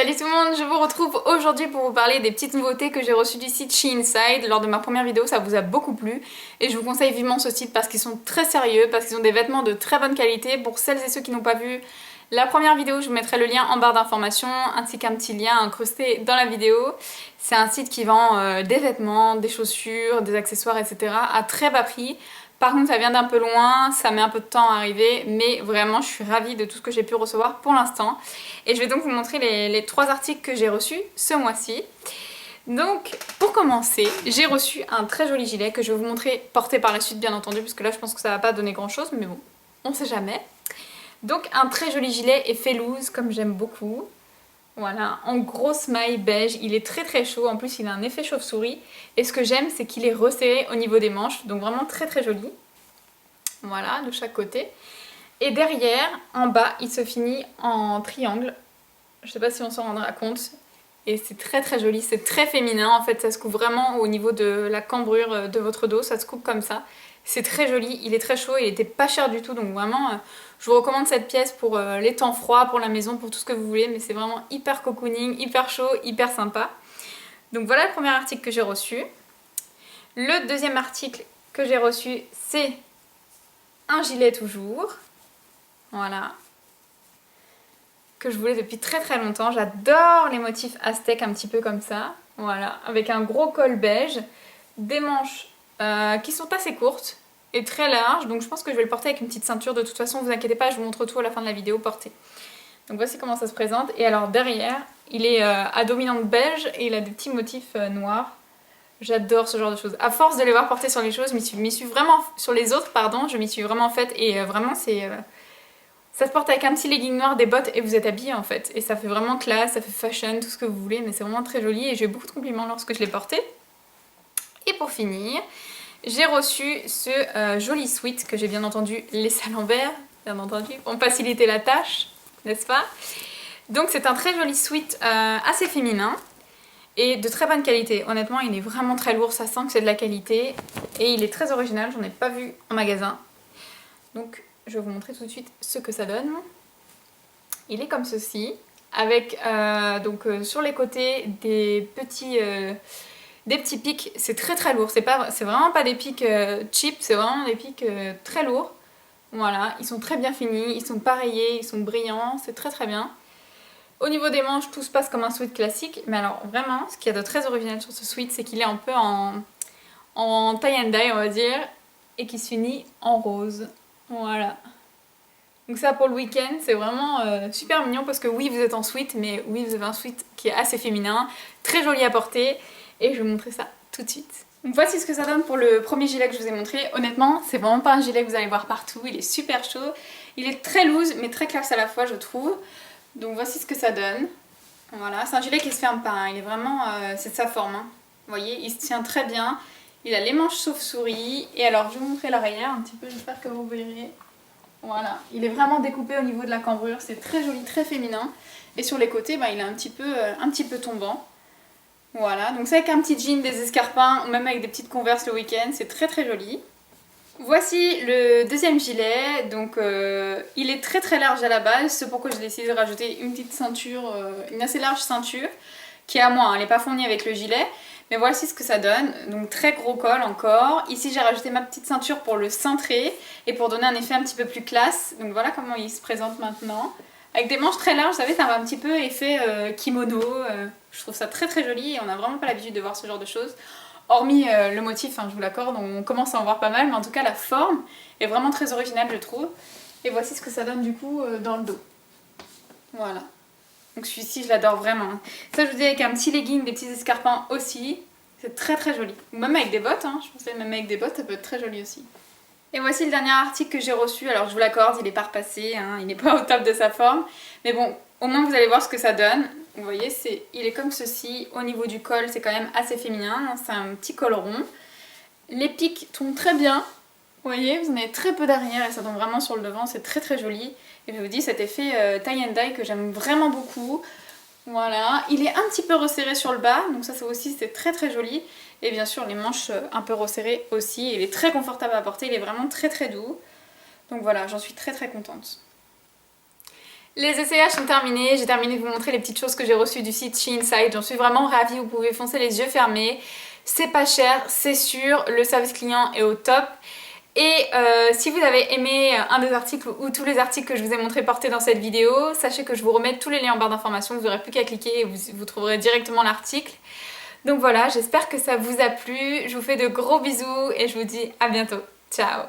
Salut tout le monde, je vous retrouve aujourd'hui pour vous parler des petites nouveautés que j'ai reçues du site SheInside. Lors de ma première vidéo, ça vous a beaucoup plu et je vous conseille vivement ce site parce qu'ils sont très sérieux, parce qu'ils ont des vêtements de très bonne qualité. Pour celles et ceux qui n'ont pas vu la première vidéo, je vous mettrai le lien en barre d'informations ainsi qu'un petit lien incrusté dans la vidéo. C'est un site qui vend des vêtements, des chaussures, des accessoires, etc. à très bas prix. Par contre, ça vient d'un peu loin, ça met un peu de temps à arriver, mais vraiment, je suis ravie de tout ce que j'ai pu recevoir pour l'instant. Et je vais donc vous montrer les 3 articles que j'ai reçus ce mois-ci. Donc, pour commencer, j'ai reçu un très joli gilet que je vais vous montrer porté par la suite, bien entendu, parce que là, je pense que ça va pas donner grand-chose, mais bon, on sait jamais. Donc, un très joli gilet effet loose, comme j'aime beaucoup. Voilà, en grosse maille beige, il est très très chaud, en plus il a un effet chauve-souris. Et ce que j'aime, c'est qu'il est resserré au niveau des manches, donc vraiment très très joli. Voilà, de chaque côté. Et derrière, en bas, il se finit en triangle. Je sais pas si on s'en rendra compte. Et c'est très très joli, c'est très féminin, en fait ça se coupe vraiment au niveau de la cambrure de votre dos, ça se coupe comme ça. C'est très joli, il est très chaud, il était pas cher du tout, donc vraiment je vous recommande cette pièce pour les temps froids, pour la maison, pour tout ce que vous voulez, mais c'est vraiment hyper cocooning, hyper chaud, hyper sympa. Donc voilà le premier article que j'ai reçu. Le deuxième article que j'ai reçu, c'est un gilet toujours. Voilà. Que je voulais depuis très très longtemps. J'adore les motifs aztèques un petit peu comme ça. Voilà, avec un gros col beige, des manches qui sont assez courtes et très larges, donc je pense que je vais le porter avec une petite ceinture. De toute façon, vous inquiétez pas, je vous montre tout à la fin de la vidéo porté. Donc voici comment ça se présente. Et alors derrière, il est à dominante beige et il a des petits motifs noirs. J'adore ce genre de choses. À force de les voir porter sur les choses, je m'y suis vraiment sur les autres, pardon, je m'y suis vraiment faite et vraiment c'est ça se porte avec un petit legging noir, des bottes et vous êtes habillé en fait. Et ça fait vraiment classe, ça fait fashion, tout ce que vous voulez, mais c'est vraiment très joli et j'ai eu beaucoup de compliments lorsque je l'ai porté. Et pour finir, j'ai reçu ce joli sweat que j'ai bien entendu laissé à l'envers, bien entendu, pour me faciliter la tâche, n'est-ce pas? Donc c'est un très joli sweat assez féminin et de très bonne qualité. Honnêtement, il est vraiment très lourd, ça sent que c'est de la qualité et il est très original, j'en ai pas vu en magasin. Donc je vais vous montrer tout de suite ce que ça donne. Il est comme ceci, avec sur les côtés des petits pics. C'est très très lourd, c'est vraiment pas des pics cheap, c'est vraiment des pics très lourds. Voilà, ils sont très bien finis, ils sont pareillés, ils sont brillants, c'est très très bien. Au niveau des manches, tout se passe comme un sweat classique, mais alors vraiment, ce qu'il y a de très original sur ce sweat, c'est qu'il est un peu en tie and dye, on va dire, et qui se finit en rose. Voilà. Donc ça pour le week-end, c'est vraiment super mignon parce que oui vous êtes en sweat, mais oui vous avez un sweat qui est assez féminin, très joli à porter et je vais vous montrer ça tout de suite. Donc voici ce que ça donne pour le premier gilet que je vous ai montré. Honnêtement, c'est vraiment pas un gilet que vous allez voir partout, il est super chaud, il est très loose mais très classe à la fois je trouve. Donc voici ce que ça donne. Voilà, c'est un gilet qui se ferme pas, hein. Il est vraiment, c'est de sa forme, hein. Vous voyez, il se tient très bien, il a les manches chauve-souris et alors je vais vous montrer l'arrière un petit peu, j'espère que vous verrez. Voilà, il est vraiment découpé au niveau de la cambrure, c'est très joli, très féminin. Et sur les côtés, il est un petit peu tombant. Voilà, donc c'est avec un petit jean, des escarpins, ou même avec des petites converses le week-end, c'est très très joli. Voici le deuxième gilet, donc il est très très large à la base, c'est pourquoi j'ai décidé de rajouter une petite ceinture, une assez large ceinture, qui est à moi, hein, elle n'est pas fournie avec le gilet. Mais voici ce que ça donne, donc très gros col encore. Ici j'ai rajouté ma petite ceinture pour le cintrer et pour donner un effet un petit peu plus classe. Donc voilà comment il se présente maintenant. Avec des manches très larges, vous savez, ça a un petit peu effet kimono. Je trouve ça très très joli et on n'a vraiment pas l'habitude de voir ce genre de choses. Hormis le motif, hein, je vous l'accorde, on commence à en voir pas mal, mais en tout cas la forme est vraiment très originale je trouve. Et voici ce que ça donne du coup dans le dos. Voilà. Donc celui-ci je l'adore vraiment. Ça je vous dis avec un petit legging, des petits escarpins aussi. C'est très très joli. Ou même avec des bottes, hein. Je pensais même avec des bottes ça peut être très joli aussi. Et voici le dernier article que j'ai reçu. Alors je vous l'accorde, il n'est pas repassé, hein. Il n'est pas au top de sa forme. Mais bon, au moins vous allez voir ce que ça donne. Vous voyez, il est comme ceci. Au niveau du col c'est quand même assez féminin, hein. C'est un petit col rond. Les pics tombent très bien. Vous voyez, vous en avez très peu derrière et ça tombe vraiment sur le devant, c'est très très joli. Et je vous dis cet effet tie and dye que j'aime vraiment beaucoup. Voilà, il est un petit peu resserré sur le bas, donc ça aussi c'est très très joli. Et bien sûr les manches un peu resserrées aussi, il est très confortable à porter, il est vraiment très très doux. Donc voilà, j'en suis très très contente. Les essayages sont terminés, j'ai terminé de vous montrer les petites choses que j'ai reçues du site Shein-Side, j'en suis vraiment ravie, vous pouvez foncer les yeux fermés, c'est pas cher, c'est sûr, le service client est au top. Et si vous avez aimé un des articles ou tous les articles que je vous ai montré portés dans cette vidéo, sachez que je vous remets tous les liens en barre d'informations, vous n'aurez plus qu'à cliquer et vous trouverez directement l'article. Donc voilà, j'espère que ça vous a plu, je vous fais de gros bisous et je vous dis à bientôt. Ciao!